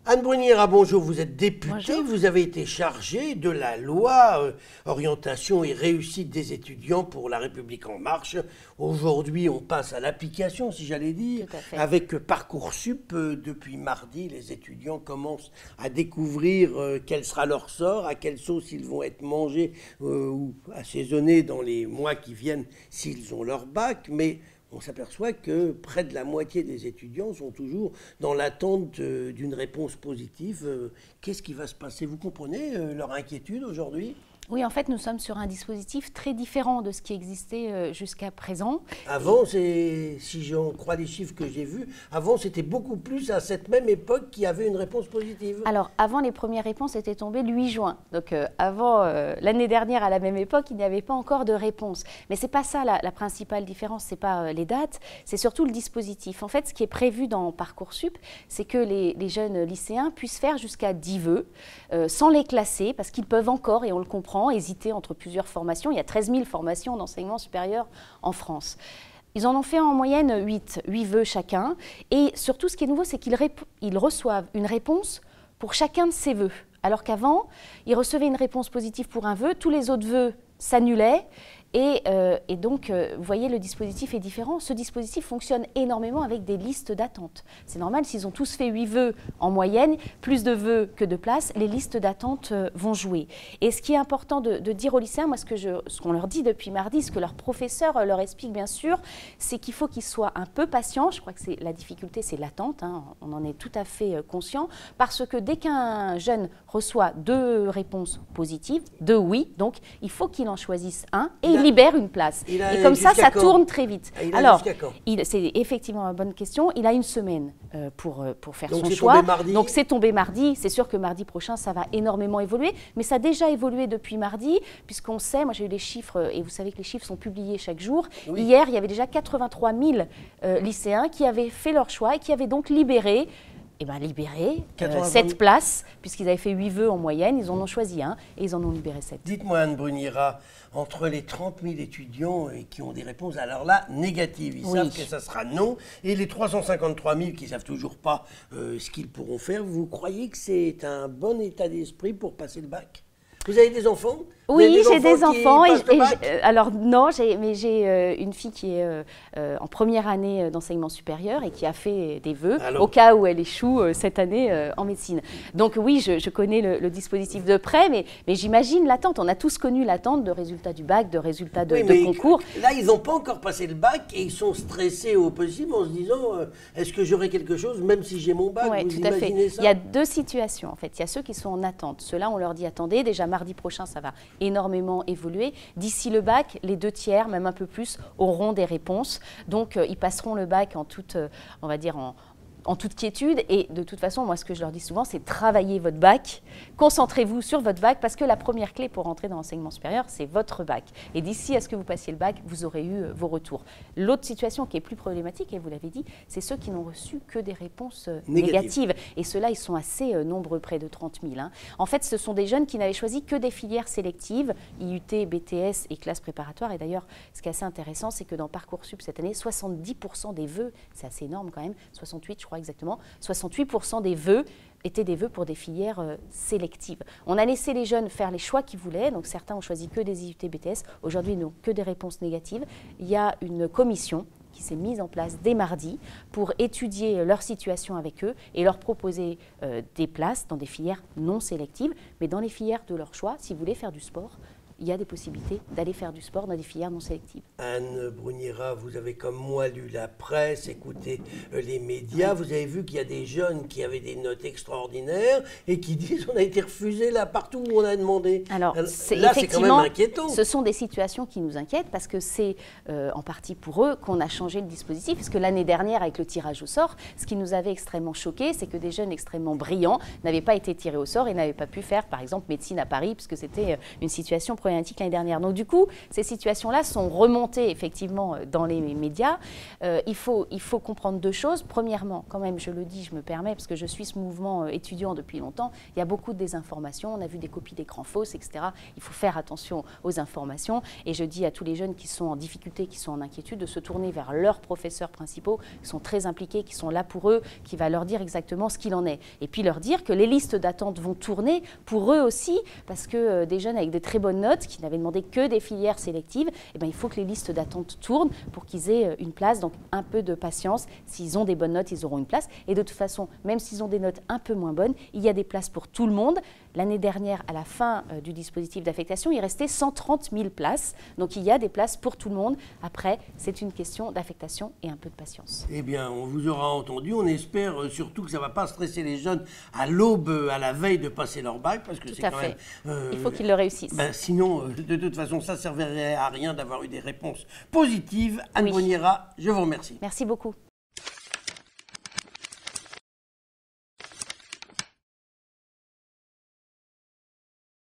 Anne Bruniera, bonjour, vous êtes députée, Bonjour. vous avez été chargée de la loi orientation et réussite des étudiants pour la République en marche. Aujourd'hui, on passe à l'application, si j'allais dire, Tout à fait. avec Parcoursup. Depuis mardi, les étudiants commencent à découvrir quel sera leur sort, à quelle sauce ils vont être mangés ou assaisonnés dans les mois qui viennent s'ils ont leur bac, mais on s'aperçoit que près de la moitié des étudiants sont toujours dans l'attente d'une réponse positive. Qu'est-ce qui va se passer? Vous comprenez leur inquiétude aujourd'hui? Oui, en fait, nous sommes sur un dispositif très différent de ce qui existait jusqu'à présent. Avant, si j'en crois les chiffres que j'ai vus, avant c'était beaucoup plus à cette même époque qu'il y avait une réponse positive. Alors, avant, les premières réponses étaient tombées le 8 juin. Donc, avant, l'année dernière, à la même époque, il n'y avait pas encore de réponse. Mais ce n'est pas ça la principale différence, ce n'est pas les dates, c'est surtout le dispositif. En fait, ce qui est prévu dans Parcoursup, c'est que les jeunes lycéens puissent faire jusqu'à 10 vœux, sans les classer, parce qu'ils peuvent encore, et on le comprend, hésiter entre plusieurs formations. Il y a 13 000 formations d'enseignement supérieur en France. Ils en ont fait en moyenne 8 vœux chacun. Et surtout, ce qui est nouveau, c'est qu'ils reçoivent une réponse pour chacun de ces vœux. Alors qu'avant, ils recevaient une réponse positive pour un vœu, tous les autres vœux s'annulaient. Et donc, vous voyez, le dispositif est différent. Ce dispositif fonctionne énormément avec des listes d'attente. C'est normal, s'ils ont tous fait 8 vœux en moyenne, plus de vœux que de places, les listes d'attente vont jouer. Et ce qui est important de dire aux lycéens, moi, ce qu'on leur dit depuis mardi, ce que leurs professeurs leur expliquent bien sûr, c'est qu'il faut qu'ils soient un peu patients. Je crois que la difficulté, c'est l'attente, hein. On en est tout à fait conscient, parce que dès qu'un jeune reçoit 2 réponses positives, 2 oui, donc il faut qu'il en choisisse un et il libère une place. Et comme ça tourne très vite. Alors, c'est effectivement une bonne question. Il a une semaine pour faire son choix. Donc c'est tombé mardi. C'est sûr que mardi prochain, ça va énormément évoluer. Mais ça a déjà évolué depuis mardi, puisqu'on sait, moi j'ai eu les chiffres, et vous savez que les chiffres sont publiés chaque jour. Oui. Hier, il y avait déjà 83 000 lycéens qui avaient fait leur choix et qui avaient donc libéré 7 places, puisqu'ils avaient fait 8 vœux en moyenne, ils en ont choisi un et ils en ont libéré 7. Dites-moi, Anne Bruniera, entre les 30 000 étudiants qui ont des réponses, alors là, négatives, ils savent que ça sera non, et les 353 000 qui ne savent toujours pas ce qu'ils pourront faire, vous croyez que c'est un bon état d'esprit pour passer le bac? Vous avez des enfants? Oui, j'ai des enfants. Alors non, mais j'ai une fille qui est en première année d'enseignement supérieur et qui a fait des vœux au cas où elle échoue cette année en médecine. Donc oui, je connais le dispositif de près, mais j'imagine l'attente. On a tous connu l'attente de résultats du bac, de résultats de concours. Là, ils n'ont pas encore passé le bac et ils sont stressés au possible en se disant est-ce que j'aurai quelque chose même si j'ai mon bac? Oui, tout à fait. Ça? Il y a 2 situations en fait. Il y a ceux qui sont en attente. Ceux-là, on leur dit attendez, déjà mardi prochain, ça va énormément évolué. D'ici le bac, les 2/3, même un peu plus, auront des réponses. Donc, ils passeront le bac en toute, on va dire, en toute quiétude. Et de toute façon, moi, ce que je leur dis souvent, c'est travailler votre bac. Concentrez-vous sur votre bac, parce que la première clé pour entrer dans l'enseignement supérieur, c'est votre bac. Et d'ici à ce que vous passiez le bac, vous aurez eu vos retours. L'autre situation qui est plus problématique, et vous l'avez dit, c'est ceux qui n'ont reçu que des réponses négatives. Et ceux-là, ils sont assez nombreux, près de 30 000. Hein. En fait, ce sont des jeunes qui n'avaient choisi que des filières sélectives, IUT, BTS et classes préparatoires. Et d'ailleurs, ce qui est assez intéressant, c'est que dans Parcoursup cette année, 70% des vœux, c'est assez énorme quand même, 68 je crois exactement, 68% des vœux étaient des vœux pour des filières sélectives. On a laissé les jeunes faire les choix qu'ils voulaient, donc certains ont choisi que des IUT, BTS, aujourd'hui ils n'ont que des réponses négatives. Il y a une commission qui s'est mise en place dès mardi pour étudier leur situation avec eux et leur proposer des places dans des filières non sélectives, mais dans les filières de leur choix, si vous voulez faire du sport, il y a des possibilités d'aller faire du sport dans des filières non sélectives. Anne Bruniera, vous avez comme moi lu la presse, écouté les médias, vous avez vu qu'il y a des jeunes qui avaient des notes extraordinaires et qui disent on a été refusé là partout où on a demandé. Alors là, c'est quand même inquiétant. Ce sont des situations qui nous inquiètent parce que c'est en partie pour eux qu'on a changé le dispositif, parce que l'année dernière avec le tirage au sort, ce qui nous avait extrêmement choqué, c'est que des jeunes extrêmement brillants n'avaient pas été tirés au sort et n'avaient pas pu faire par exemple médecine à Paris, puisque c'était une situation problématique l'année dernière. Donc du coup, ces situations-là sont remontées effectivement dans les médias. Il faut comprendre deux choses. Premièrement, quand même, je le dis, je me permets, parce que je suis ce mouvement étudiant depuis longtemps, il y a beaucoup de désinformation, on a vu des copies d'écran fausses, etc. Il faut faire attention aux informations. Et je dis à tous les jeunes qui sont en difficulté, qui sont en inquiétude, de se tourner vers leurs professeurs principaux, qui sont très impliqués, qui sont là pour eux, qui va leur dire exactement ce qu'il en est. Et puis leur dire que les listes d'attente vont tourner pour eux aussi, parce que des jeunes avec de très bonnes notes, qui n'avaient demandé que des filières sélectives, eh bien, il faut que les listes d'attente tournent pour qu'ils aient une place. Donc un peu de patience. S'ils ont des bonnes notes, ils auront une place. Et de toute façon, même s'ils ont des notes un peu moins bonnes, il y a des places pour tout le monde. L'année dernière, à la fin du dispositif d'affectation, il restait 130 000 places. Donc il y a des places pour tout le monde. Après, c'est une question d'affectation et un peu de patience. Eh bien, on vous aura entendu. On espère surtout que ça ne va pas stresser les jeunes à l'aube, à la veille de passer leur bac, parce que c'est quand même... Il faut qu'ils le réussissent. Sinon, de toute façon, ça ne servirait à rien d'avoir eu des réponses positives. Anne Brugnera, je vous remercie. Merci beaucoup.